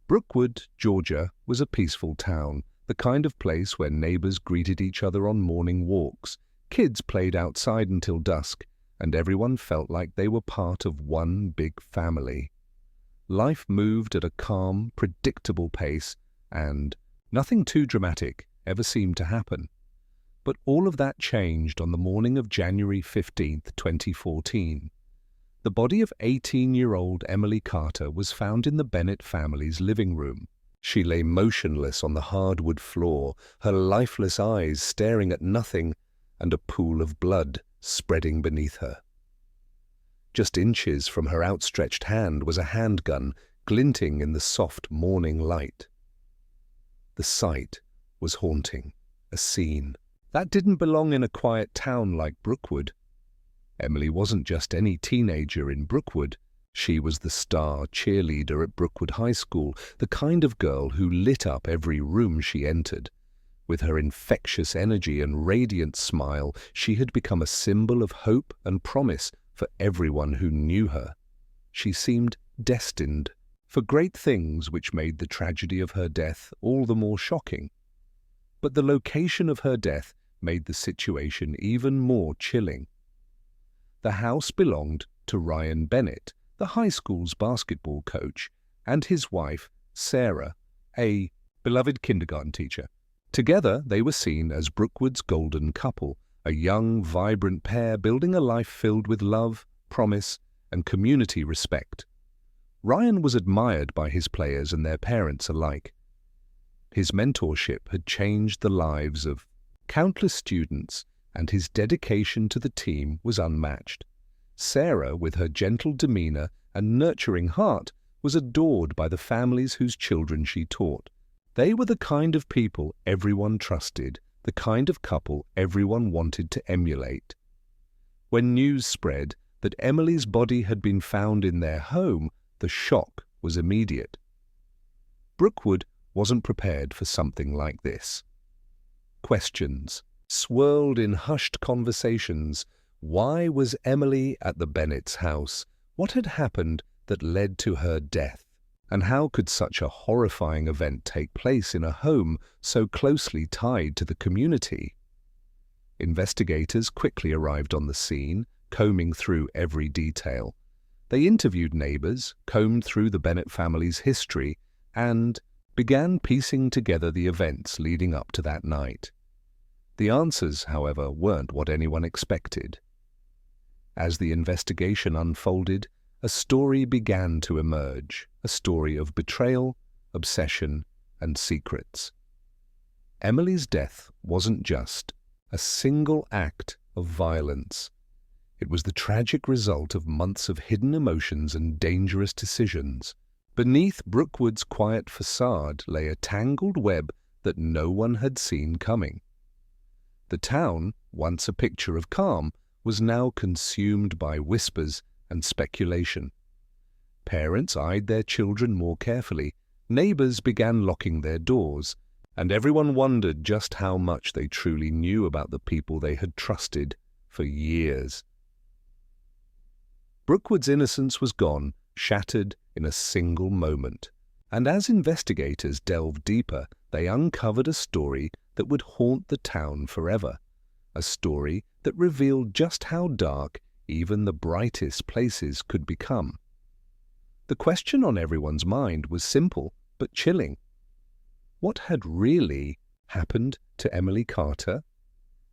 Brookwood, Georgia, was a peaceful town, the kind of place where neighbors greeted each other on morning walks, kids played outside until dusk, and everyone felt like they were part of one big family. Life moved at a calm, predictable pace, and nothing too dramatic ever seemed to happen. But all of that changed on the morning of January 15th, 2014. The body of 18-year-old Emily Carter was found in the Bennett family's living room. She lay motionless on the hardwood floor, her lifeless eyes staring at nothing, and a pool of blood spreading beneath her. Just inches from her outstretched hand was a handgun glinting in the soft morning light. The sight was haunting, a scene that didn't belong in a quiet town like Brookwood. Emily wasn't just any teenager in Brookwood. She was the star cheerleader at Brookwood High School, the kind of girl who lit up every room she entered. With her infectious energy and radiant smile, she had become a symbol of hope and promise for everyone who knew her. She seemed destined for great things, which made the tragedy of her death all the more shocking. But the location of her death made the situation even more chilling. The house belonged to Ryan Bennett, the high school's basketball coach, and his wife, Sarah, a beloved kindergarten teacher. Together, they were seen as Brookwood's golden couple, a young, vibrant pair building a life filled with love, promise, and community respect. Ryan was admired by his players and their parents alike. His mentorship had changed the lives of countless students, and his dedication to the team was unmatched. Sarah, with her gentle demeanor and nurturing heart, was adored by the families whose children she taught. They were the kind of people everyone trusted, the kind of couple everyone wanted to emulate. When news spread that Emily's body had been found in their home, the shock was immediate. Brookwood wasn't prepared for something like this. Questions swirled in hushed conversations. Why was Emily at the Bennett's house? What had happened that led to her death? And how could such a horrifying event take place in a home so closely tied to the community? Investigators quickly arrived on the scene, combing through every detail. They interviewed neighbors, combed through the Bennett family's history, and began piecing together the events leading up to that night. The answers, however, weren't what anyone expected. As the investigation unfolded, a story began to emerge, a story of betrayal, obsession, and secrets. Emily's death wasn't just a single act of violence. It was the tragic result of months of hidden emotions and dangerous decisions. Beneath Brookwood's quiet facade lay a tangled web that no one had seen coming. The town, once a picture of calm, was now consumed by whispers and speculation. Parents eyed their children more carefully, neighbors began locking their doors, and everyone wondered just how much they truly knew about the people they had trusted for years. Brookwood's innocence was gone, shattered in a single moment. And as investigators delved deeper, they uncovered a story that would haunt the town forever. A story that revealed just how dark even the brightest places could become. The question on everyone's mind was simple but chilling. What had really happened to Emily Carter?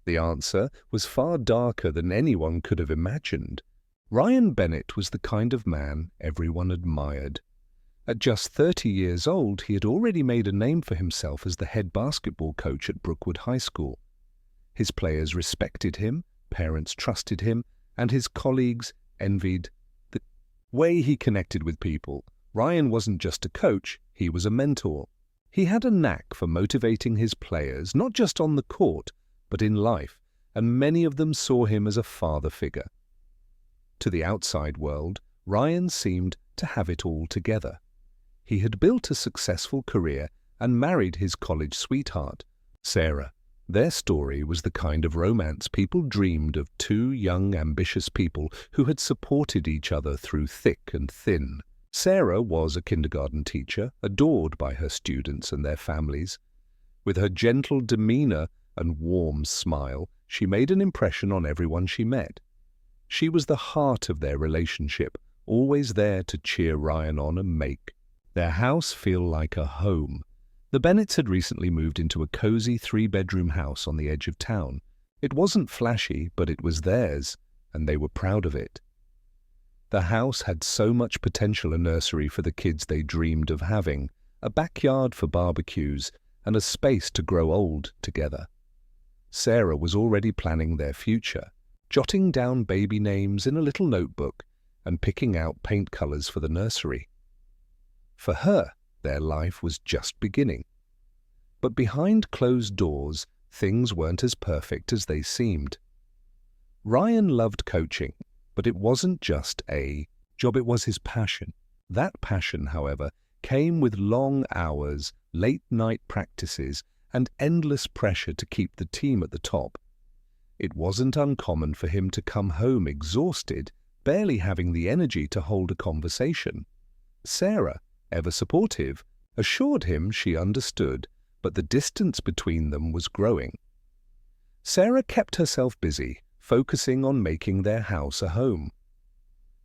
The answer was far darker than anyone could have imagined. Ryan Bennett was the kind of man everyone admired. At just 30 years old, he had already made a name for himself as the head basketball coach at Brookwood High School. His players respected him, parents trusted him, and his colleagues envied the way he connected with people. Ryan wasn't just a coach, he was a mentor. He had a knack for motivating his players, not just on the court, but in life, and many of them saw him as a father figure. To the outside world, Ryan seemed to have it all together. He had built a successful career and married his college sweetheart, Sarah. Their story was the kind of romance people dreamed of, two young, ambitious people who had supported each other through thick and thin. Sarah was a kindergarten teacher, adored by her students and their families. With her gentle demeanor and warm smile, she made an impression on everyone she met. She was the heart of their relationship, always there to cheer Ryan on and make their house feel like a home. The Bennetts had recently moved into a cozy 3-bedroom house on the edge of town. It wasn't flashy, but it was theirs, and they were proud of it. The house had so much potential: a nursery for the kids they dreamed of having, a backyard for barbecues, and a space to grow old together. Sarah was already planning their future, jotting down baby names in a little notebook and picking out paint colors for the nursery. For her, their life was just beginning. But behind closed doors, things weren't as perfect as they seemed. Ryan loved coaching, but it wasn't just a job, it was his passion. That passion, however, came with long hours, late-night practices, and endless pressure to keep the team at the top. It wasn't uncommon for him to come home exhausted, barely having the energy to hold a conversation. Sarah, ever supportive, assured him she understood, but the distance between them was growing. Sarah kept herself busy, focusing on making their house a home.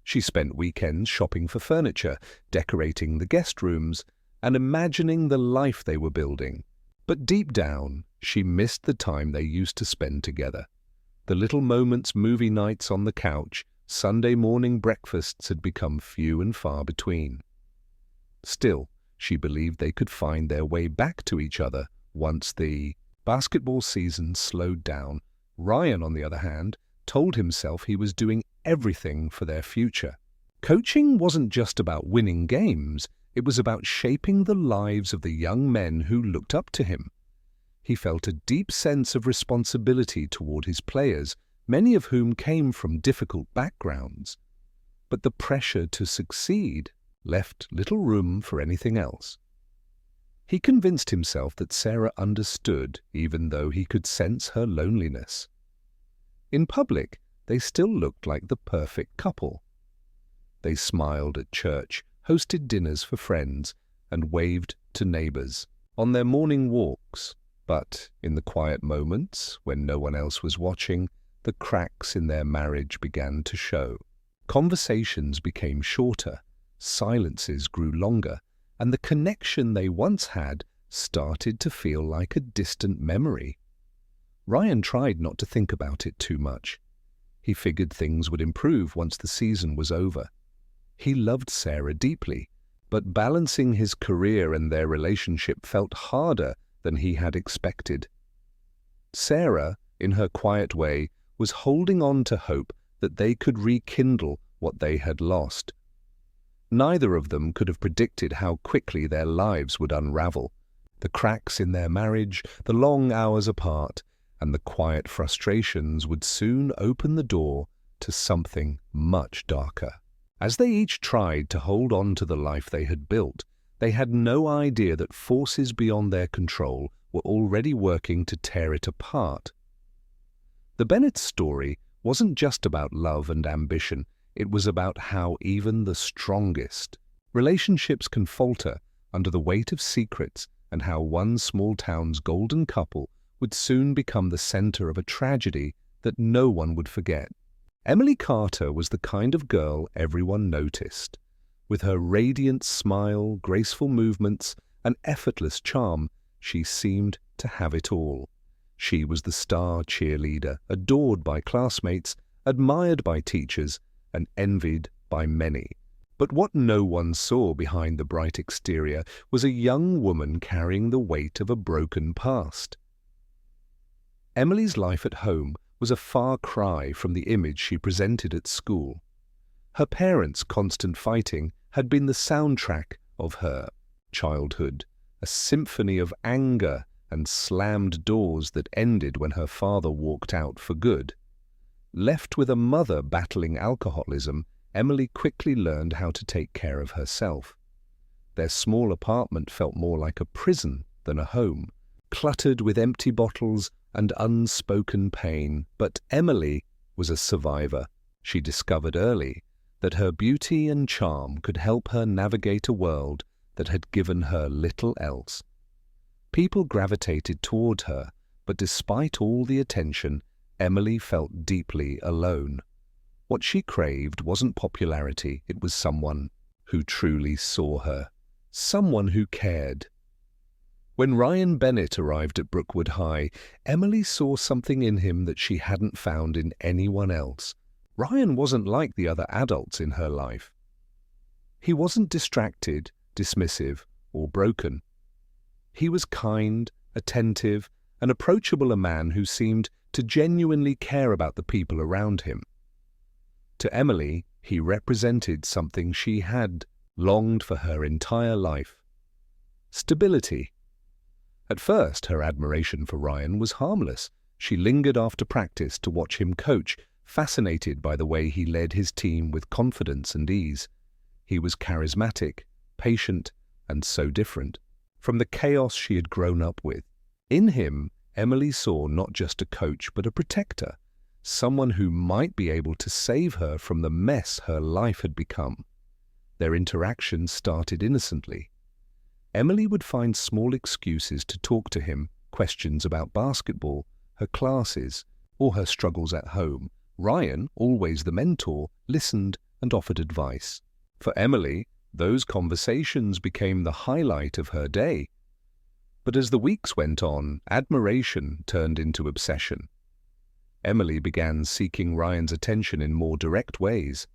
She spent weekends shopping for furniture, decorating the guest rooms, and imagining the life they were building. But deep down, she missed the time they used to spend together. The little moments, movie nights on the couch, Sunday morning breakfasts had become few and far between. Still, she believed they could find their way back to each other once the basketball season slowed down. Ryan, on the other hand, told himself he was doing everything for their future. Coaching wasn't just about winning games, it was about shaping the lives of the young men who looked up to him. He felt a deep sense of responsibility toward his players, many of whom came from difficult backgrounds. But the pressure to succeed left little room for anything else. He convinced himself that Sarah understood, even though he could sense her loneliness. In public, they still looked like the perfect couple. They smiled at church, hosted dinners for friends, and waved to neighbors on their morning walks. But in the quiet moments, when no one else was watching, the cracks in their marriage began to show. Conversations became shorter, silences grew longer, and the connection they once had started to feel like a distant memory. Ryan tried not to think about it too much. He figured things would improve once the season was over. He loved Sarah deeply, but balancing his career and their relationship felt harder than he had expected. Sarah, in her quiet way, was holding on to hope that they could rekindle what they had lost. Neither of them could have predicted how quickly their lives would unravel. The cracks in their marriage, the long hours apart, and the quiet frustrations would soon open the door to something much darker. As they each tried to hold on to the life they had built, they had no idea that forces beyond their control were already working to tear it apart. The Bennett story wasn't just about love and ambition. It was about how even the strongest relationships can falter under the weight of secrets, and how one small town's golden couple would soon become the center of a tragedy that no one would forget. Emily Carter was the kind of girl everyone noticed. With her radiant smile, graceful movements, and effortless charm, she seemed to have it all. She was the star cheerleader, adored by classmates, admired by teachers, and envied by many. But what no one saw behind the bright exterior was a young woman carrying the weight of a broken past. Emily's life at home was a far cry from the image she presented at school. Her parents' constant fighting had been the soundtrack of her childhood, a symphony of anger and slammed doors that ended when her father walked out for good. Left with a mother battling alcoholism, Emily quickly learned how to take care of herself. Their small apartment felt more like a prison than a home, cluttered with empty bottles and unspoken pain. But Emily was a survivor. She discovered early that her beauty and charm could help her navigate a world that had given her little else. People gravitated toward her, but despite all the attention, Emily felt deeply alone. What she craved wasn't popularity, it was someone who truly saw her, someone who cared. When Ryan Bennett arrived at Brookwood High, Emily saw something in him that she hadn't found in anyone else. Ryan wasn't like the other adults in her life. He wasn't distracted, dismissive, or broken. He was kind, attentive, and approachable, a man who seemed to genuinely care about the people around him. To Emily, he represented something she had longed for her entire life: stability. At first, her admiration for Ryan was harmless. She lingered after practice to watch him coach, fascinated by the way he led his team with confidence and ease. He was charismatic, patient, and so different from the chaos she had grown up with. In him, Emily saw not just a coach but a protector, someone who might be able to save her from the mess her life had become. Their interactions started innocently. Emily would find small excuses to talk to him, questions about basketball, her classes, or her struggles at home. Ryan, always the mentor, listened and offered advice. For Emily, those conversations became the highlight of her day. But as the weeks went on, admiration turned into obsession. Emily began seeking Ryan's attention in more direct ways.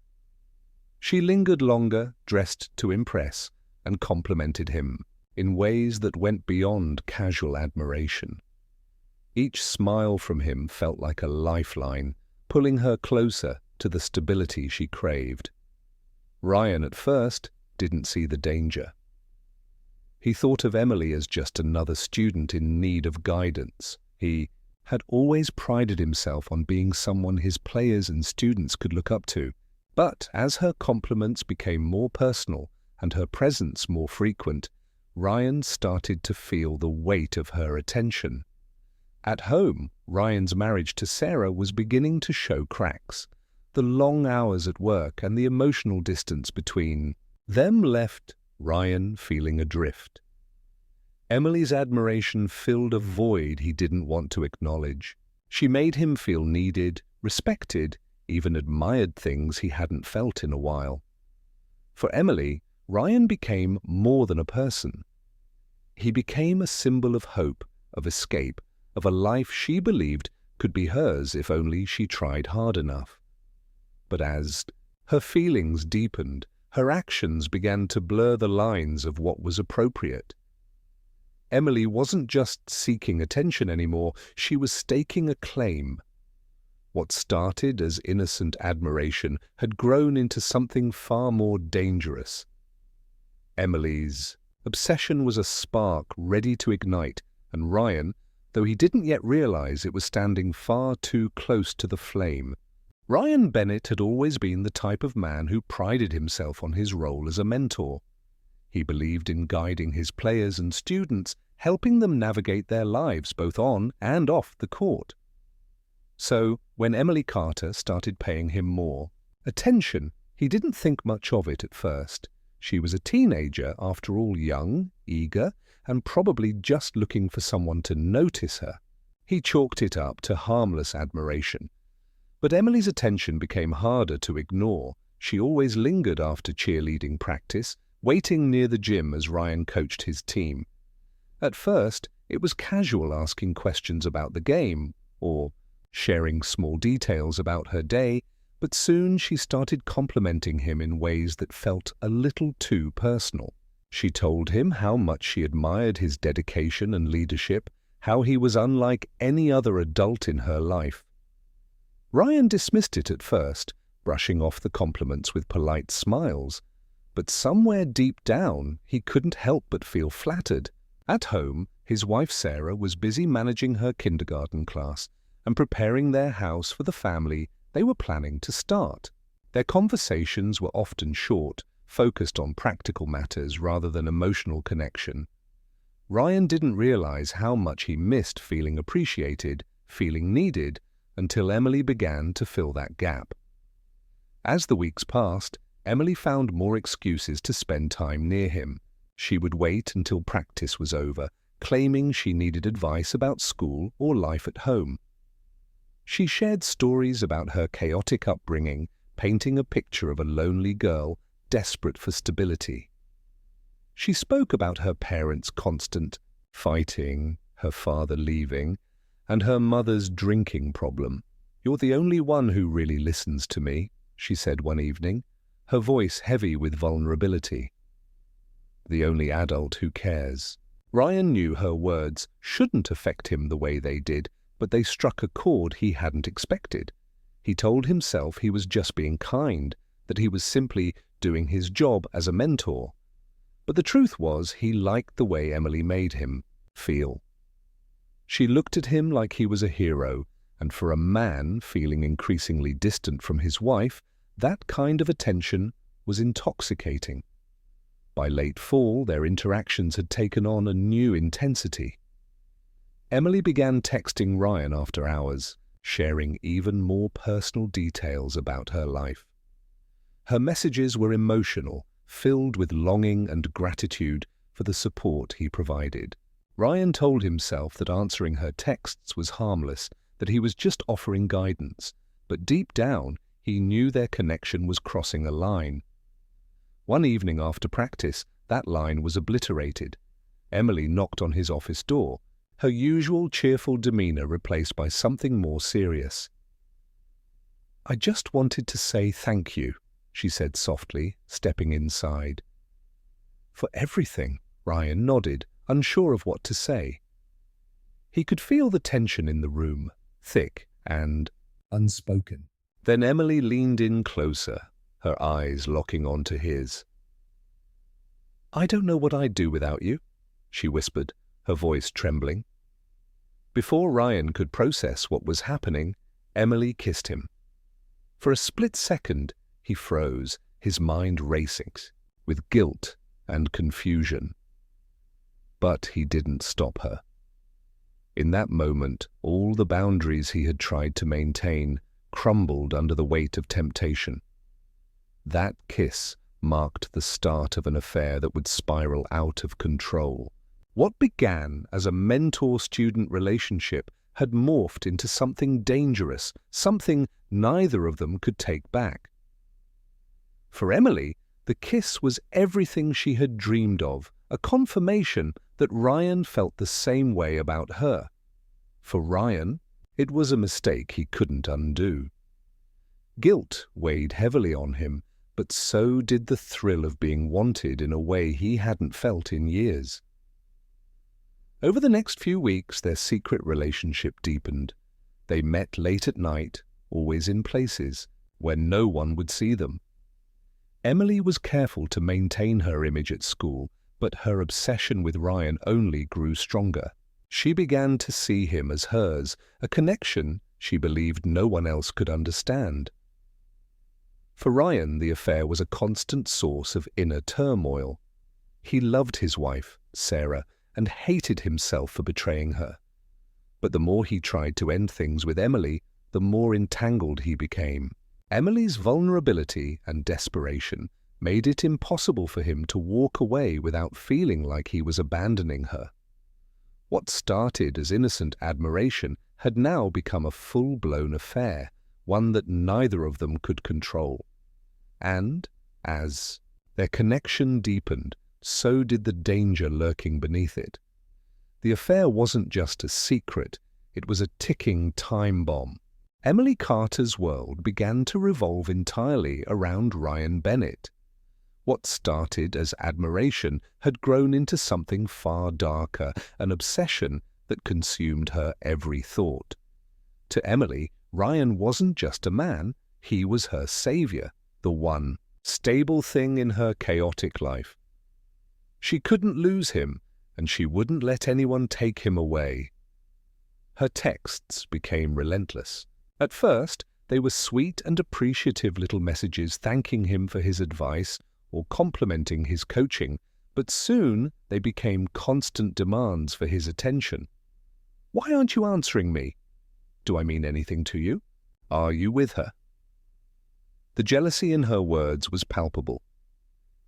She lingered longer, dressed to impress, and complimented him in ways that went beyond casual admiration. Each smile from him felt like a lifeline, pulling her closer to the stability she craved. Ryan, at first, didn't see the danger. He thought of Emily as just another student in need of guidance. He had always prided himself on being someone his players and students could look up to. But as her compliments became more personal and her presence more frequent, Ryan started to feel the weight of her attention. At home, Ryan's marriage to Sarah was beginning to show cracks. The long hours at work and the emotional distance between them left Ryan feeling adrift. Emily's admiration filled a void he didn't want to acknowledge. She made him feel needed, respected, even admired, things he hadn't felt in a while. For Emily, Ryan became more than a person. He became a symbol of hope, of escape, of a life she believed could be hers if only she tried hard enough. But as her feelings deepened, her actions began to blur the lines of what was appropriate. Emily wasn't just seeking attention anymore, she was staking a claim. What started as innocent admiration had grown into something far more dangerous. Emily's obsession was a spark ready to ignite, and Ryan, though he didn't yet realize it, was standing far too close to the flame. Ryan Bennett had always been the type of man who prided himself on his role as a mentor. He believed in guiding his players and students, helping them navigate their lives both on and off the court. So, when Emily Carter started paying him more attention, he didn't think much of it at first. She was a teenager, after all, young, eager, and probably just looking for someone to notice her. He chalked it up to harmless admiration. But Emily's attention became harder to ignore. She always lingered after cheerleading practice, waiting near the gym as Ryan coached his team. At first, it was casual, asking questions about the game, or sharing small details about her day, but soon she started complimenting him in ways that felt a little too personal. She told him how much she admired his dedication and leadership, how he was unlike any other adult in her life. Ryan dismissed it at first, brushing off the compliments with polite smiles, but somewhere deep down he couldn't help but feel flattered. At home, his wife Sarah was busy managing her kindergarten class and preparing their house for the family they were planning to start. Their conversations were often short, focused on practical matters rather than emotional connection. Ryan didn't realize how much he missed feeling appreciated, feeling needed, until Emily began to fill that gap. As the weeks passed, Emily found more excuses to spend time near him. She would wait until practice was over, claiming she needed advice about school or life at home. She shared stories about her chaotic upbringing, painting a picture of a lonely girl desperate for stability. She spoke about her parents' constant fighting, her father leaving, and her mother's drinking problem. "You're the only one who really listens to me," she said one evening, her voice heavy with vulnerability. "The only adult who cares." Ryan knew her words shouldn't affect him the way they did, but they struck a chord he hadn't expected. He told himself he was just being kind, that he was simply doing his job as a mentor. But the truth was he liked the way Emily made him feel. She looked at him like he was a hero, and for a man feeling increasingly distant from his wife, that kind of attention was intoxicating. By late fall, their interactions had taken on a new intensity. Emily began texting Ryan after hours, sharing even more personal details about her life. Her messages were emotional, filled with longing and gratitude for the support he provided. Ryan told himself that answering her texts was harmless, that he was just offering guidance, but deep down he knew their connection was crossing a line. One evening after practice, that line was obliterated. Emily knocked on his office door, her usual cheerful demeanor replaced by something more serious. "I just wanted to say thank you," she said softly, stepping inside. "For everything," Ryan nodded, unsure of what to say. He could feel the tension in the room, thick and unspoken. Then Emily leaned in closer, her eyes locking onto his. "I don't know what I'd do without you," she whispered, her voice trembling. Before Ryan could process what was happening, Emily kissed him. For a split second, he froze, his mind racing, with guilt and confusion. But he didn't stop her. In that moment, all the boundaries he had tried to maintain crumbled under the weight of temptation. That kiss marked the start of an affair that would spiral out of control. What began as a mentor-student relationship had morphed into something dangerous, something neither of them could take back. For Emily, the kiss was everything she had dreamed of, a confirmation that Ryan felt the same way about her. For Ryan, it was a mistake he couldn't undo. Guilt weighed heavily on him, but so did the thrill of being wanted in a way he hadn't felt in years. Over the next few weeks, their secret relationship deepened. They met late at night, always in places where no one would see them. Emily was careful to maintain her image at school, but her obsession with Ryan only grew stronger. She began to see him as hers, a connection she believed no one else could understand. For Ryan, the affair was a constant source of inner turmoil. He loved his wife, Sarah, and hated himself for betraying her. But the more he tried to end things with Emily, the more entangled he became. Emily's vulnerability and desperation made it impossible for him to walk away without feeling like he was abandoning her. What started as innocent admiration had now become a full-blown affair, one that neither of them could control. And, as their connection deepened, so did the danger lurking beneath it. The affair wasn't just a secret, it was a ticking time bomb. Emily Carter's world began to revolve entirely around Ryan Bennett. What started as admiration had grown into something far darker, an obsession that consumed her every thought. To Emily, Ryan wasn't just a man, he was her savior, the one stable thing in her chaotic life. She couldn't lose him, and she wouldn't let anyone take him away. Her texts became relentless. At first, they were sweet and appreciative little messages thanking him for his advice or complimenting his coaching, but soon they became constant demands for his attention. "Why aren't you answering me? Do I mean anything to you? Are you with her?" The jealousy in her words was palpable.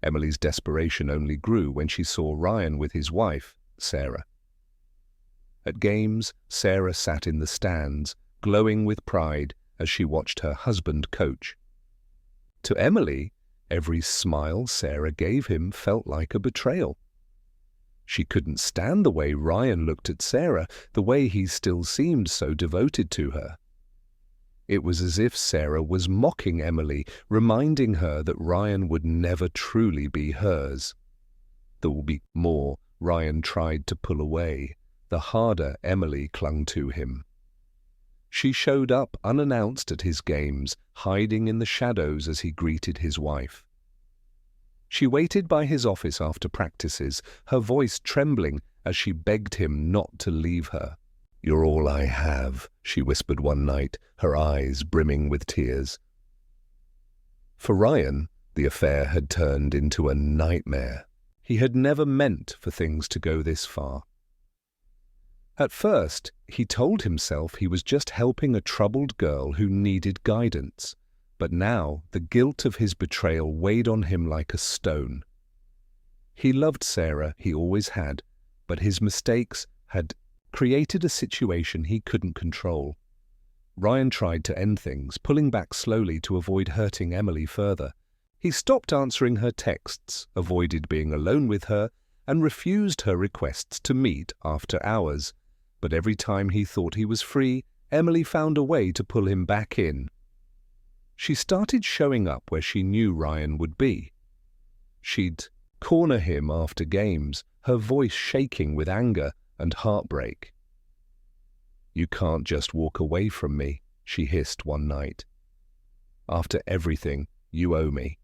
Emily's desperation only grew when she saw Ryan with his wife, Sarah. At games, Sarah sat in the stands, glowing with pride as she watched her husband coach. To Emily, every smile Sarah gave him felt like a betrayal. She couldn't stand the way Ryan looked at Sarah, the way he still seemed so devoted to her. It was as if Sarah was mocking Emily, reminding her that Ryan would never truly be hers. There will be more Ryan tried to pull away, the harder Emily clung to him. She showed up unannounced at his games, hiding in the shadows as he greeted his wife. She waited by his office after practices, her voice trembling as she begged him not to leave her. "You're all I have," she whispered one night, her eyes brimming with tears. For Ryan, the affair had turned into a nightmare. He had never meant for things to go this far. At first, he told himself he was just helping a troubled girl who needed guidance, but now the guilt of his betrayal weighed on him like a stone. He loved Sarah, he always had, but his mistakes had created a situation he couldn't control. Ryan tried to end things, pulling back slowly to avoid hurting Emily further. He stopped answering her texts, avoided being alone with her, and refused her requests to meet after hours. But every time he thought he was free, Emily found a way to pull him back in. She started showing up where she knew Ryan would be. She'd corner him after games, her voice shaking with anger and heartbreak. "You can't just walk away from me," she hissed one night. "After everything, you owe me."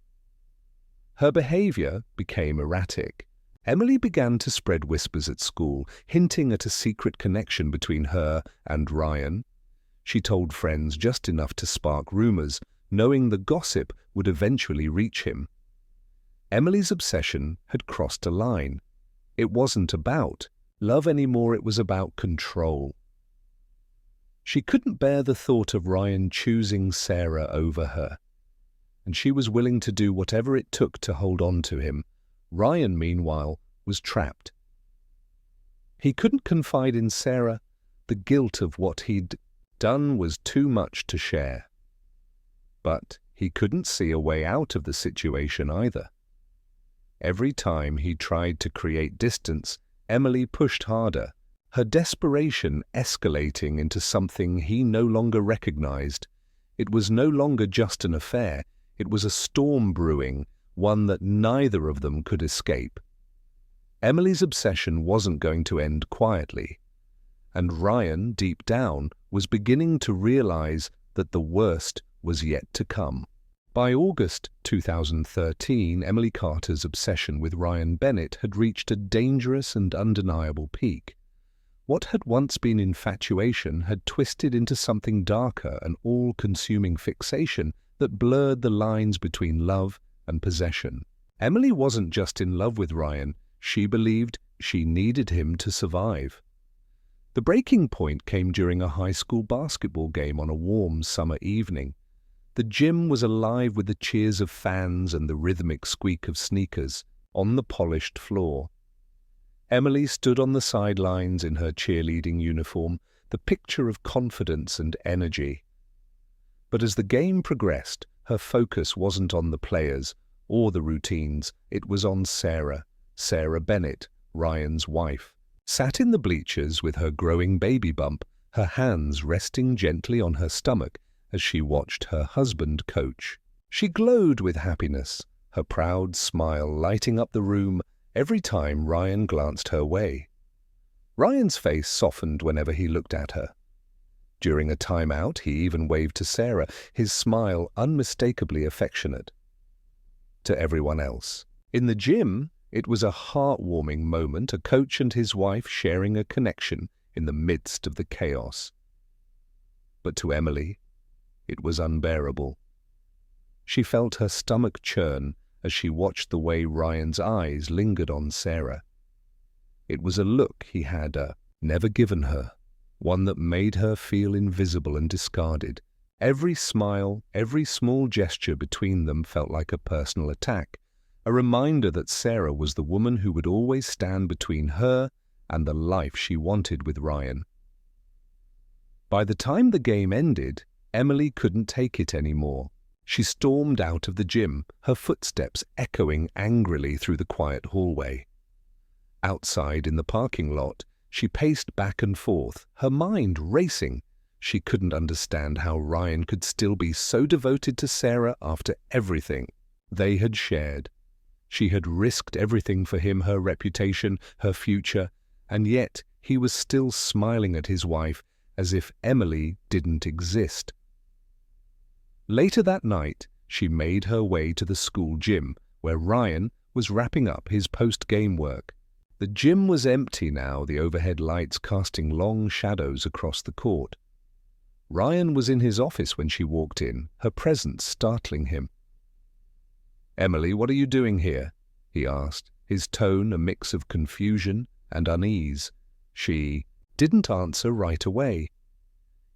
Her behavior became erratic. Emily began to spread whispers at school, hinting at a secret connection between her and Ryan. She told friends just enough to spark rumors, knowing the gossip would eventually reach him. Emily's obsession had crossed a line. It wasn't about love anymore, it was about control. She couldn't bear the thought of Ryan choosing Sarah over her, and she was willing to do whatever it took to hold on to him. Ryan, meanwhile, was trapped. He couldn't confide in Sarah. The guilt of what he'd done was too much to share. But he couldn't see a way out of the situation either. Every time he tried to create distance, Emily pushed harder, her desperation escalating into something he no longer recognized. It was no longer just an affair, it was a storm brewing, one that neither of them could escape. Emily's obsession wasn't going to end quietly, and Ryan, deep down, was beginning to realize that the worst was yet to come. By August 2013, Emily Carter's obsession with Ryan Bennett had reached a dangerous and undeniable peak. What had once been infatuation had twisted into something darker, an all-consuming fixation that blurred the lines between love and possession. Emily wasn't just in love with Ryan, she believed she needed him to survive. The breaking point came during a high school basketball game on a warm summer evening. The gym was alive with the cheers of fans and the rhythmic squeak of sneakers on the polished floor. Emily stood on the sidelines in her cheerleading uniform, the picture of confidence and energy. But as the game progressed, her focus wasn't on the players or the routines, it was on Sarah Bennett, Ryan's wife. Sat in the bleachers with her growing baby bump, her hands resting gently on her stomach as she watched her husband coach. She glowed with happiness, her proud smile lighting up the room every time Ryan glanced her way. Ryan's face softened whenever he looked at her. During a timeout, he even waved to Sarah, his smile unmistakably affectionate. To everyone else, in the gym, it was a heartwarming moment, a coach and his wife sharing a connection in the midst of the chaos. But to Emily, it was unbearable. She felt her stomach churn as she watched the way Ryan's eyes lingered on Sarah. It was a look he had never given her, one that made her feel invisible and discarded. Every smile, every small gesture between them felt like a personal attack, a reminder that Sarah was the woman who would always stand between her and the life she wanted with Ryan. By the time the game ended, Emily couldn't take it anymore. She stormed out of the gym, her footsteps echoing angrily through the quiet hallway. Outside in the parking lot, she paced back and forth, her mind racing. She couldn't understand how Ryan could still be so devoted to Sarah after everything they had shared. She had risked everything for him, her reputation, her future, and yet he was still smiling at his wife as if Emily didn't exist. Later that night, she made her way to the school gym, where Ryan was wrapping up his post-game work. The gym was empty now, the overhead lights casting long shadows across the court. Ryan was in his office when she walked in, her presence startling him. "Emily, what are you doing here?" he asked, his tone a mix of confusion and unease. She didn't answer right away.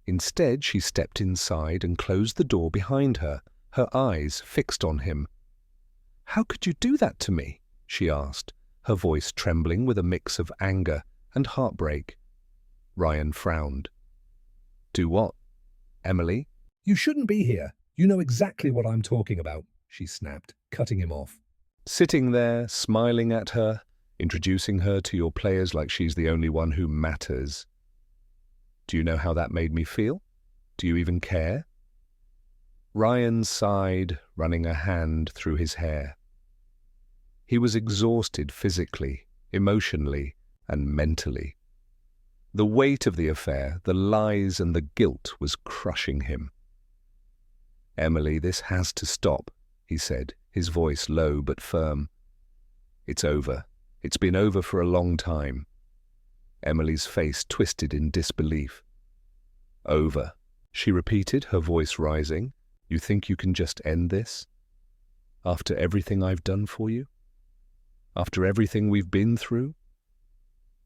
Instead, she stepped inside and closed the door behind her, her eyes fixed on him. "How could you do that to me?" she asked, her voice trembling with a mix of anger and heartbreak. Ryan frowned. "Do what, Emily?" "You shouldn't be here. You know exactly what I'm talking about," she snapped, cutting him off. Sitting there, smiling at her, introducing her to your players like she's the only one who matters. Do you know how that made me feel? Do you even care? Ryan sighed, running a hand through his hair. He was exhausted physically, emotionally, and mentally. The weight of the affair, the lies and the guilt was crushing him. "Emily, this has to stop," he said, his voice low but firm. "It's over. It's been over for a long time." Emily's face twisted in disbelief. "Over," she repeated, her voice rising. "You think you can just end this? After everything I've done for you? After everything we've been through?"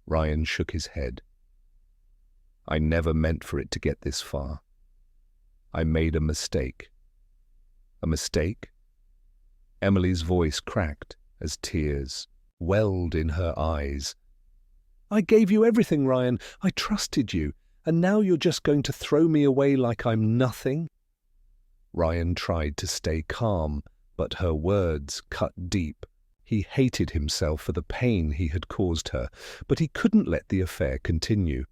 Ryan shook his head. "I never meant for it to get this far. I made a mistake." "A mistake?" Emily's voice cracked as tears welled in her eyes. "I gave you everything, Ryan. I trusted you. And now you're just going to throw me away like I'm nothing?" Ryan tried to stay calm, but her words cut deep. He hated himself for the pain he had caused her, but he couldn't let the affair continue.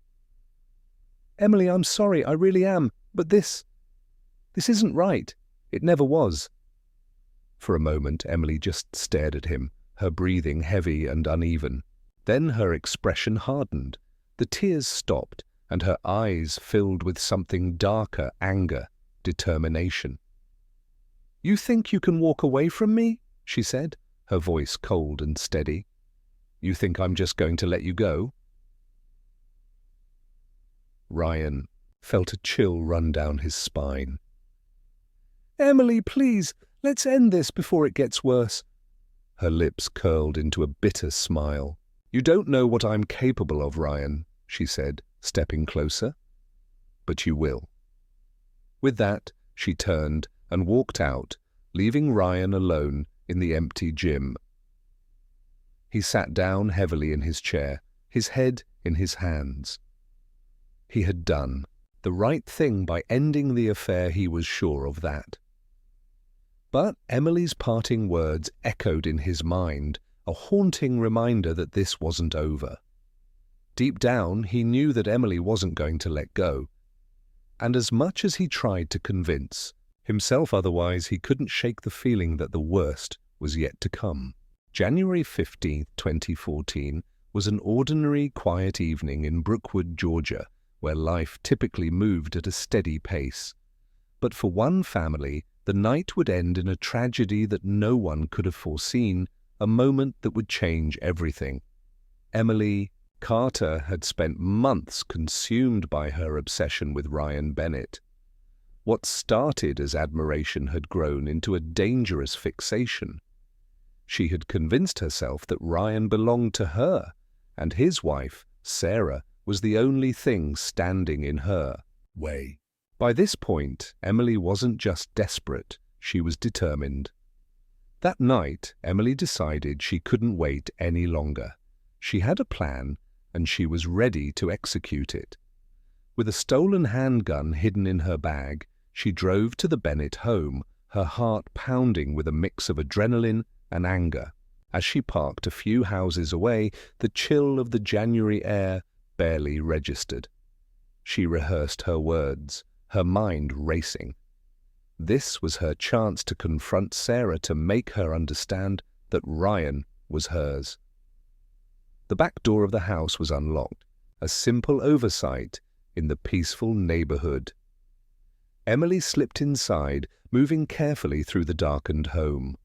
"Emily, I'm sorry, I really am, but this isn't right. It never was." For a moment, Emily just stared at him, her breathing heavy and uneven. Then her expression hardened. The tears stopped, and her eyes filled with something darker, anger, determination. "You think you can walk away from me?" she said, her voice cold and steady. "You think I'm just going to let you go?" Ryan felt a chill run down his spine. "Emily, please, let's end this before it gets worse." Her lips curled into a bitter smile. "You don't know what I'm capable of, Ryan," she said, stepping closer. "But you will." With that, she turned and walked out, leaving Ryan alone in the empty gym. He sat down heavily in his chair, his head in his hands. He had done the right thing by ending the affair, he was sure of that. But Emily's parting words echoed in his mind, a haunting reminder that this wasn't over. Deep down, he knew that Emily wasn't going to let go. And as much as he tried to convince himself otherwise, he couldn't shake the feeling that the worst was yet to come. January 15th, 2014, was an ordinary, quiet evening in Brookwood, Georgia, where life typically moved at a steady pace. But for one family, the night would end in a tragedy that no one could have foreseen, a moment that would change everything. Emily Carter had spent months consumed by her obsession with Ryan Bennett. What started as admiration had grown into a dangerous fixation. She had convinced herself that Ryan belonged to her, and his wife, Sarah, was the only thing standing in her way. By this point, Emily wasn't just desperate, she was determined. That night, Emily decided she couldn't wait any longer. She had a plan, and she was ready to execute it. With a stolen handgun hidden in her bag, she drove to the Bennett home, her heart pounding with a mix of adrenaline and anger. As she parked a few houses away, the chill of the January air barely registered. She rehearsed her words, her mind racing. This was her chance to confront Sarah, to make her understand that Ryan was hers. The back door of the house was unlocked, a simple oversight in the peaceful neighborhood. Emily slipped inside, moving carefully through the darkened home.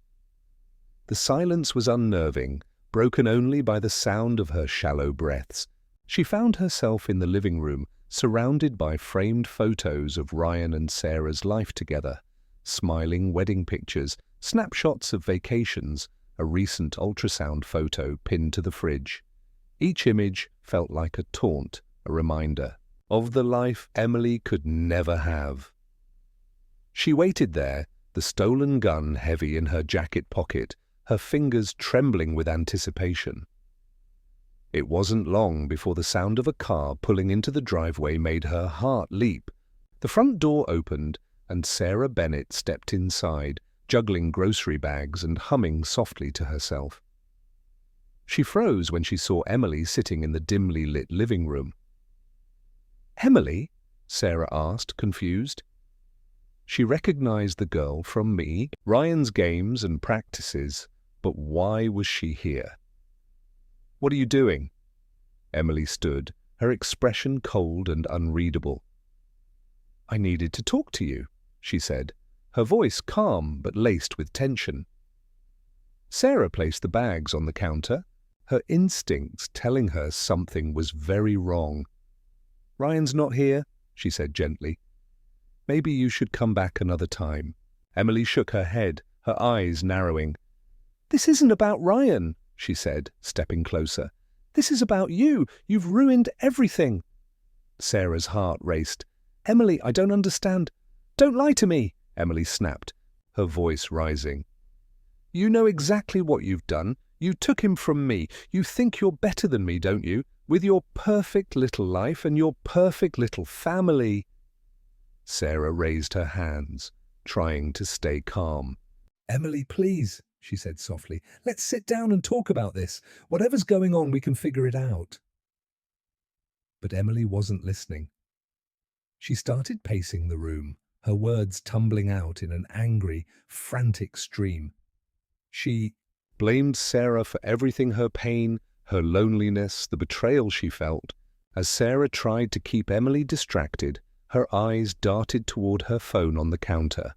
The silence was unnerving, broken only by the sound of her shallow breaths. She found herself in the living room, surrounded by framed photos of Ryan and Sarah's life together, smiling wedding pictures, snapshots of vacations, a recent ultrasound photo pinned to the fridge. Each image felt like a taunt, a reminder of the life Emily could never have. She waited there, the stolen gun heavy in her jacket pocket, her fingers trembling with anticipation. It wasn't long before the sound of a car pulling into the driveway made her heart leap. The front door opened, and Sarah Bennett stepped inside, juggling grocery bags and humming softly to herself. She froze when she saw Emily sitting in the dimly lit living room. "Emily?" Sarah asked, confused. She recognized the girl from me, Ryan's games and practices, but why was she here? "What are you doing?" Emily stood, her expression cold and unreadable. "I needed to talk to you," she said, her voice calm but laced with tension. Sarah placed the bags on the counter, her instincts telling her something was very wrong. "Ryan's not here," she said gently. "Maybe you should come back another time." Emily shook her head, her eyes narrowing. "This isn't about Ryan," she said, stepping closer. "This is about you. You've ruined everything." Sarah's heart raced. "Emily, I don't understand." "Don't lie to me," Emily snapped, her voice rising. "You know exactly what you've done. You took him from me. You think you're better than me, don't you? With your perfect little life and your perfect little family." Sarah raised her hands, trying to stay calm. "Emily, please," she said softly. "Let's sit down and talk about this. Whatever's going on, we can figure it out." But Emily wasn't listening. She started pacing the room, her words tumbling out in an angry, frantic stream. She blamed Sarah for everything, her pain, her loneliness, the betrayal she felt. As Sarah tried to keep Emily distracted, her eyes darted toward her phone on the counter.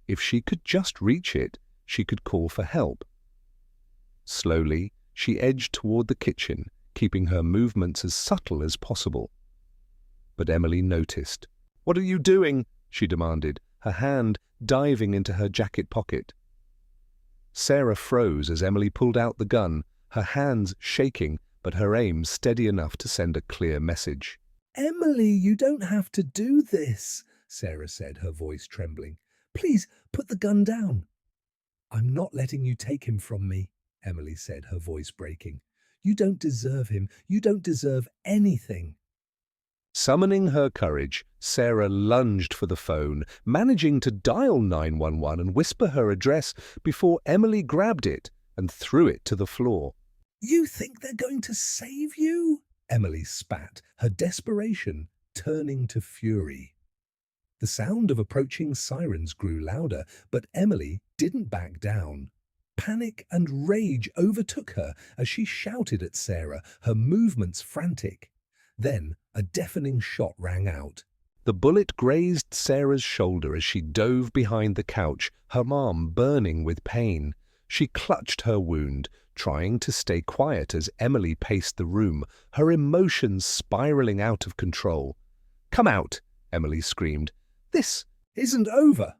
If she could just reach it, she could call for help. Slowly, she edged toward the kitchen, keeping her movements as subtle as possible. But Emily noticed. "What are you doing?" she demanded, her hand diving into her jacket pocket. Sarah froze as Emily pulled out the gun, her hands shaking, but her aim steady enough to send a clear message. "Emily, you don't have to do this," Sarah said, her voice trembling. "Please, put the gun down." "I'm not letting you take him from me," Emily said, her voice breaking. "You don't deserve him. You don't deserve anything." Summoning her courage, Sarah lunged for the phone, managing to dial 911 and whisper her address before Emily grabbed it and threw it to the floor. "You think they're going to save you?" Emily spat, her desperation turning to fury. The sound of approaching sirens grew louder, but Emily didn't back down. Panic and rage overtook her as she shouted at Sarah, her movements frantic. Then a deafening shot rang out. The bullet grazed Sarah's shoulder as she dove behind the couch, her arm burning with pain. She clutched her wound, trying to stay quiet as Emily paced the room, her emotions spiraling out of control. "Come out!" Emily screamed. "This "Isn't over."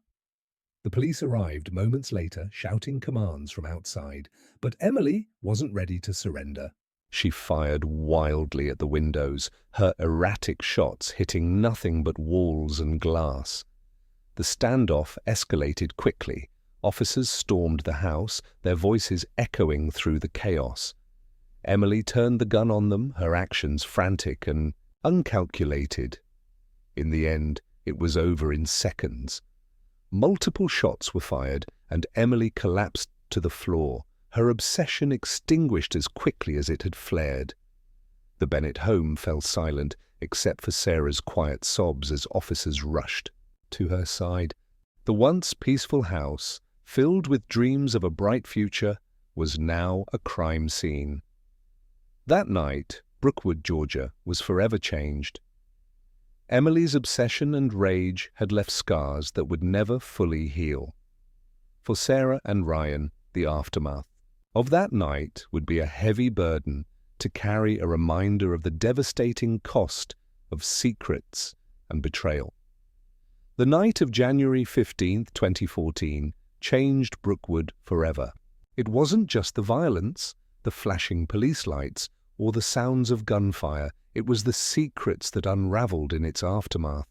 The police arrived moments later, shouting commands from outside, but Emily wasn't ready to surrender. She fired wildly at the windows, her erratic shots hitting nothing but walls and glass. The standoff escalated quickly. Officers stormed the house, their voices echoing through the chaos. Emily turned the gun on them, her actions frantic and uncalculated. In the end, it was over in seconds. Multiple shots were fired, and Emily collapsed to the floor, her obsession extinguished as quickly as it had flared. The Bennett home fell silent, except for Sarah's quiet sobs as officers rushed to her side. The once peaceful house, filled with dreams of a bright future, was now a crime scene. That night, Brookwood, Georgia, was forever changed. Emily's obsession and rage had left scars that would never fully heal. For Sarah and Ryan, the aftermath of that night would be a heavy burden to carry, a reminder of the devastating cost of secrets and betrayal. The night of January 15, 2014, changed Brookwood forever. It wasn't just the violence, the flashing police lights, or the sounds of gunfire. It was the secrets that unraveled in its aftermath.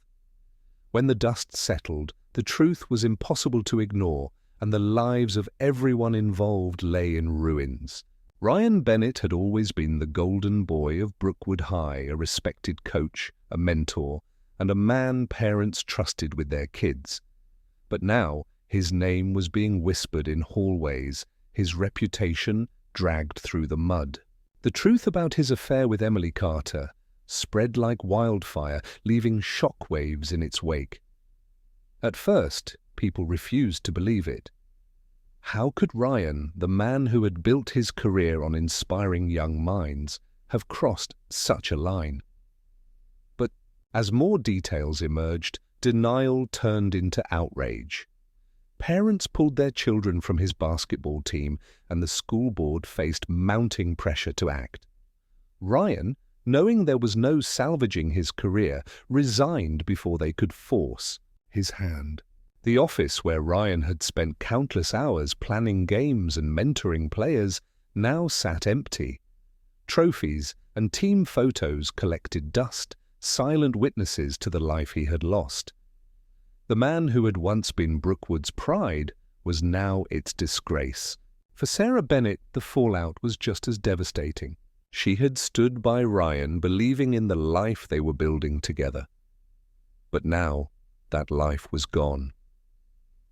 When the dust settled, the truth was impossible to ignore, and the lives of everyone involved lay in ruins. Ryan Bennett had always been the golden boy of Brookwood High, a respected coach, a mentor, and a man parents trusted with their kids. But now his name was being whispered in hallways, his reputation dragged through the mud. The truth about his affair with Emily Carter spread like wildfire, leaving shockwaves in its wake. At first, people refused to believe it. How could Ryan, the man who had built his career on inspiring young minds, have crossed such a line? But as more details emerged, denial turned into outrage. Parents pulled their children from his basketball team, and the school board faced mounting pressure to act. Ryan, knowing there was no salvaging his career, resigned before they could force his hand. The office where Ryan had spent countless hours planning games and mentoring players now sat empty. Trophies and team photos collected dust, silent witnesses to the life he had lost. The man who had once been Brookwood's pride was now its disgrace. For Sarah Bennett, the fallout was just as devastating. She had stood by Ryan, believing in the life they were building together. But now, that life was gone.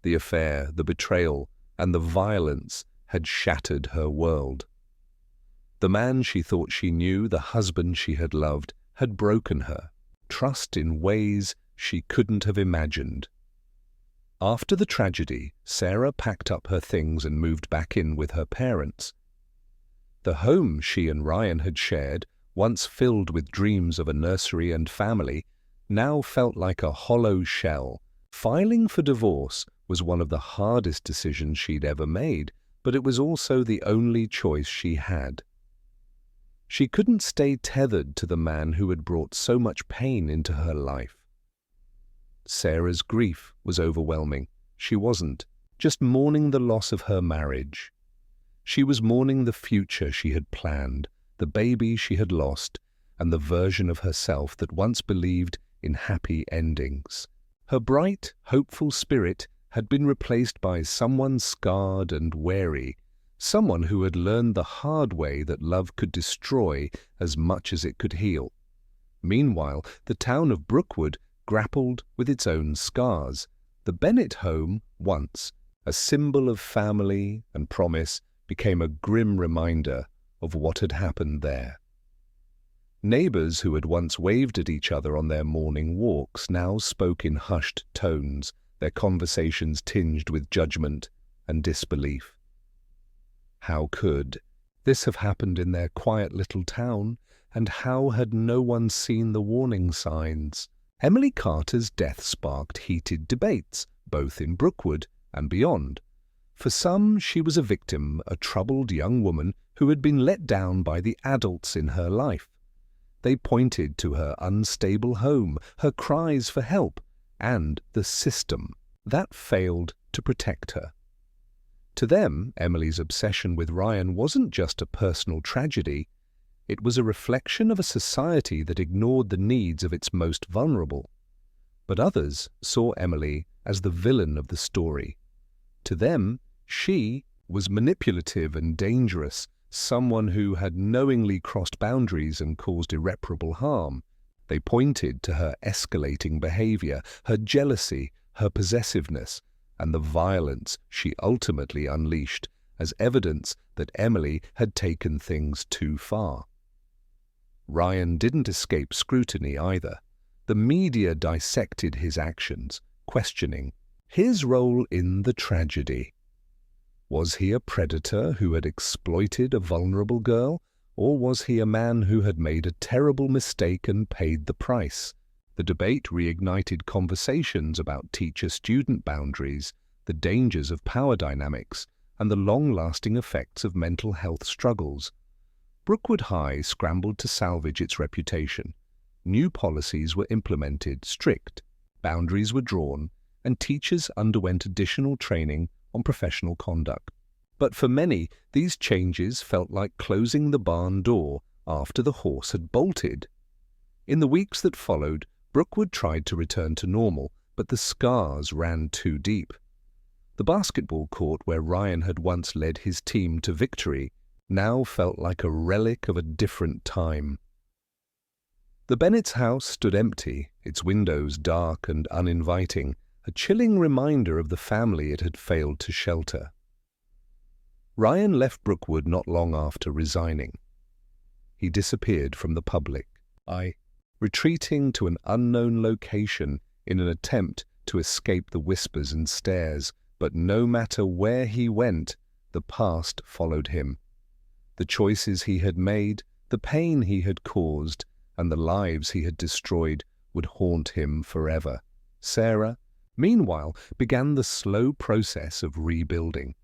The affair, the betrayal, and the violence had shattered her world. The man she thought she knew, the husband she had loved, had broken her trust in ways she couldn't have imagined. After the tragedy, Sarah packed up her things and moved back in with her parents. The home she and Ryan had shared, once filled with dreams of a nursery and family, now felt like a hollow shell. Filing for divorce was one of the hardest decisions she'd ever made, but it was also the only choice she had. She couldn't stay tethered to the man who had brought so much pain into her life. Sarah's grief was overwhelming. She wasn't just mourning the loss of her marriage. She was mourning the future she had planned, the baby she had lost, and the version of herself that once believed in happy endings. Her bright, hopeful spirit had been replaced by someone scarred and wary, someone who had learned the hard way that love could destroy as much as it could heal. Meanwhile, the town of Brookwood grappled with its own scars. The Bennett home, once a symbol of family and promise, became a grim reminder of what had happened there. Neighbors who had once waved at each other on their morning walks now spoke in hushed tones, their conversations tinged with judgment and disbelief. How could this have happened in their quiet little town, and how had no one seen the warning signs? Emily Carter's death sparked heated debates, both in Brookwood and beyond. For some, she was a victim, a troubled young woman who had been let down by the adults in her life. They pointed to her unstable home, her cries for help, and the system that failed to protect her. To them, Emily's obsession with Ryan wasn't just a personal tragedy, It was a reflection of a society that ignored the needs of its most vulnerable. But others saw Emily as the villain of the story. To them, she was manipulative and dangerous, someone who had knowingly crossed boundaries and caused irreparable harm. They pointed to her escalating behavior, her jealousy, her possessiveness, and the violence she ultimately unleashed as evidence that Emily had taken things too far. Ryan didn't escape scrutiny either. The media dissected his actions, questioning his role in the tragedy. Was he a predator who had exploited a vulnerable girl, or was he a man who had made a terrible mistake and paid the price? The debate reignited conversations about teacher-student boundaries, the dangers of power dynamics, and the long-lasting effects of mental health struggles. Brookwood High scrambled to salvage its reputation. New policies were implemented, strict, boundaries were drawn, and teachers underwent additional training on professional conduct. But for many, these changes felt like closing the barn door after the horse had bolted. In the weeks that followed, Brookwood tried to return to normal, but the scars ran too deep. The basketball court where Ryan had once led his team to victory now felt like a relic of a different time. The Bennett's house stood empty, its windows dark and uninviting, a chilling reminder of the family it had failed to shelter. Ryan left Brookwood not long after resigning. He disappeared from the public, retreating to an unknown location in an attempt to escape the whispers and stares, but no matter where he went, the past followed him. The choices he had made, the pain he had caused, and the lives he had destroyed would haunt him forever. Sarah, meanwhile, began the slow process of rebuilding.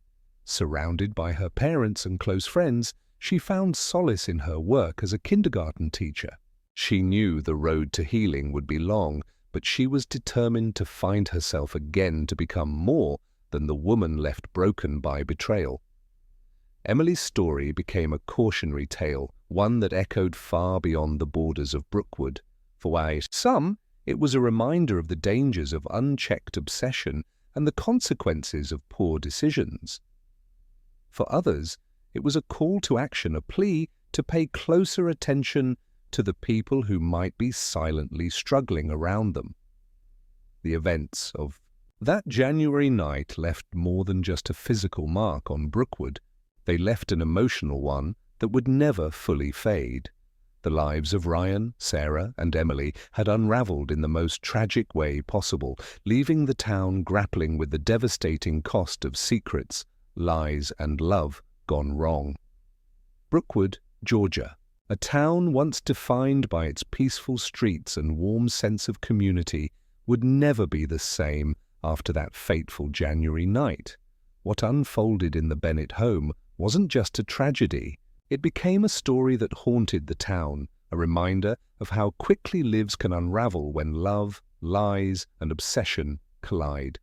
Surrounded by her parents and close friends, she found solace in her work as a kindergarten teacher. She knew the road to healing would be long, but she was determined to find herself again to become more than the woman left broken by betrayal. Emily's story became a cautionary tale, one that echoed far beyond the borders of Brookwood. For some, it was a reminder of the dangers of unchecked obsession and the consequences of poor decisions. For others, it was a call to action, a plea to pay closer attention to the people who might be silently struggling around them. The events of that January night left more than just a physical mark on Brookwood. They left an emotional one that would never fully fade. The lives of Ryan, Sarah, and Emily had unraveled in the most tragic way possible, leaving the town grappling with the devastating cost of secrets, lies, and love gone wrong. Brookwood, Georgia, a town once defined by its peaceful streets and warm sense of community, would never be the same after that fateful January night. What unfolded in the Bennett home wasn't just a tragedy. It became a story that haunted the town, a reminder of how quickly lives can unravel when love, lies, and obsession collide.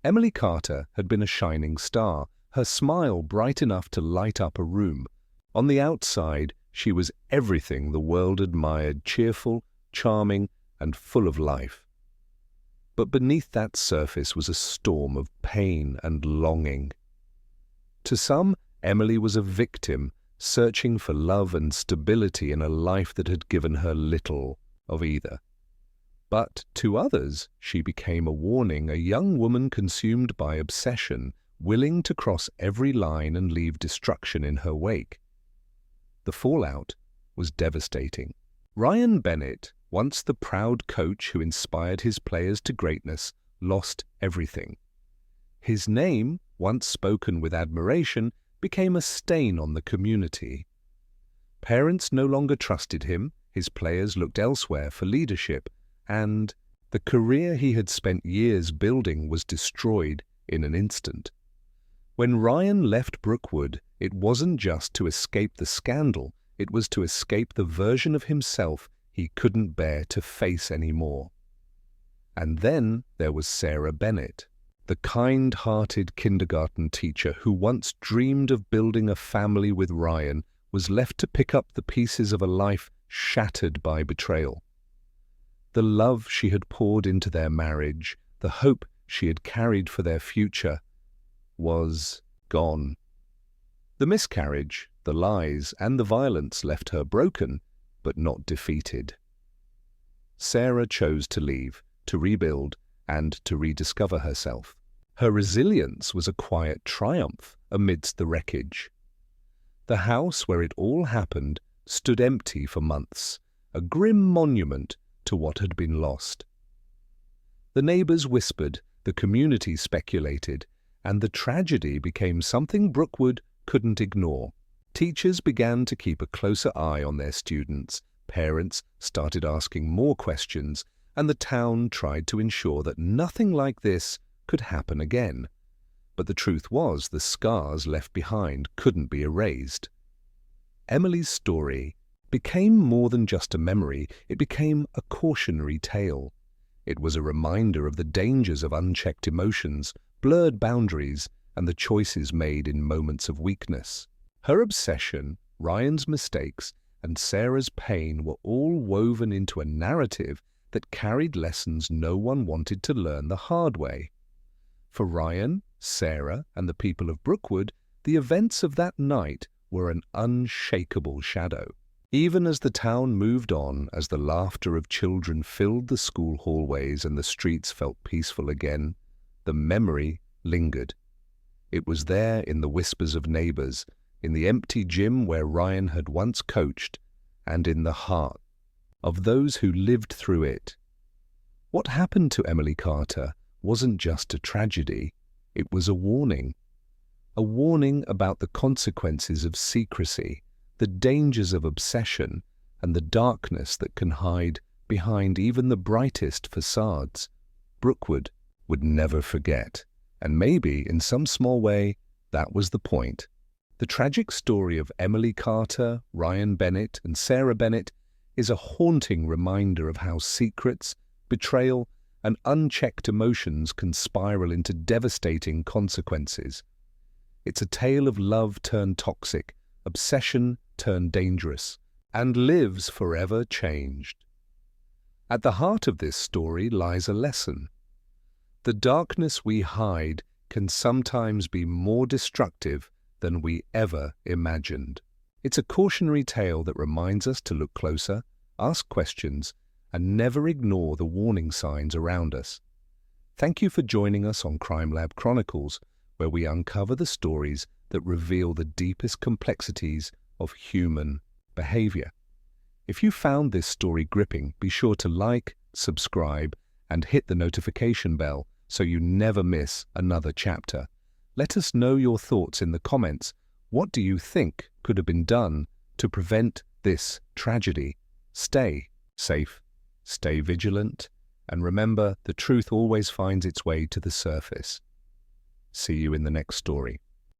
Emily Carter had been a shining star, her smile bright enough to light up a room. On the outside, she was everything the world admired, cheerful, charming, and full of life. But beneath that surface was a storm of pain and longing. To some, Emily was a victim, searching for love and stability in a life that had given her little of either. But to others, she became a warning, a young woman consumed by obsession, willing to cross every line and leave destruction in her wake. The fallout was devastating. Ryan Bennett, once the proud coach who inspired his players to greatness, lost everything. His name, once spoken with admiration, became a stain on the community. Parents no longer trusted him, his players looked elsewhere for leadership, and the career he had spent years building was destroyed in an instant. When Ryan left Brookwood, it wasn't just to escape the scandal, it was to escape the version of himself he couldn't bear to face anymore. And then there was Sarah Bennett, the kind-hearted kindergarten teacher who once dreamed of building a family with Ryan was left to pick up the pieces of a life shattered by betrayal. The love she had poured into their marriage, the hope she had carried for their future, was gone. The miscarriage, the lies, and the violence left her broken, but not defeated. Sarah chose to leave, to rebuild, and to rediscover herself. Her resilience was a quiet triumph amidst the wreckage. The house where it all happened stood empty for months, a grim monument to what had been lost. The neighbors whispered, the community speculated, and the tragedy became something Brookwood couldn't ignore. Teachers began to keep a closer eye on their students, parents started asking more questions, and the town tried to ensure that nothing like this could happen again. But the truth was, the scars left behind couldn't be erased. Emily's story became more than just a memory, it became a cautionary tale. It was a reminder of the dangers of unchecked emotions, blurred boundaries, and the choices made in moments of weakness. Her obsession, Ryan's mistakes, and Sarah's pain were all woven into a narrative that carried lessons no one wanted to learn the hard way. For Ryan, Sarah, and the people of Brookwood, the events of that night were an unshakable shadow. Even as the town moved on, as the laughter of children filled the school hallways and the streets felt peaceful again, the memory lingered. It was there in the whispers of neighbors, in the empty gym where Ryan had once coached, and in the heart of those who lived through it. What happened to Emily Carter wasn't just a tragedy, it was a warning about the consequences of secrecy, the dangers of obsession, and the darkness that can hide behind even the brightest facades. Brookwood would never forget, and maybe, in some small way, that was the point. The tragic story of Emily Carter, Ryan Bennett, and Sarah Bennett is a haunting reminder of how secrets, betrayal, and unchecked emotions can spiral into devastating consequences. It's a tale of love turned toxic, obsession turned dangerous, and lives forever changed. At the heart of this story lies a lesson. The darkness we hide can sometimes be more destructive than we ever imagined. It's a cautionary tale that reminds us to look closer, ask questions, and never ignore the warning signs around us. Thank you for joining us on Crime Lab Chronicles, where we uncover the stories that reveal the deepest complexities of human behavior. If you found this story gripping, be sure to like, subscribe, and hit the notification bell so you never miss another chapter. Let us know your thoughts in the comments. What do you think could have been done to prevent this tragedy? Stay safe, stay vigilant, and remember, the truth always finds its way to the surface. See you in the next story.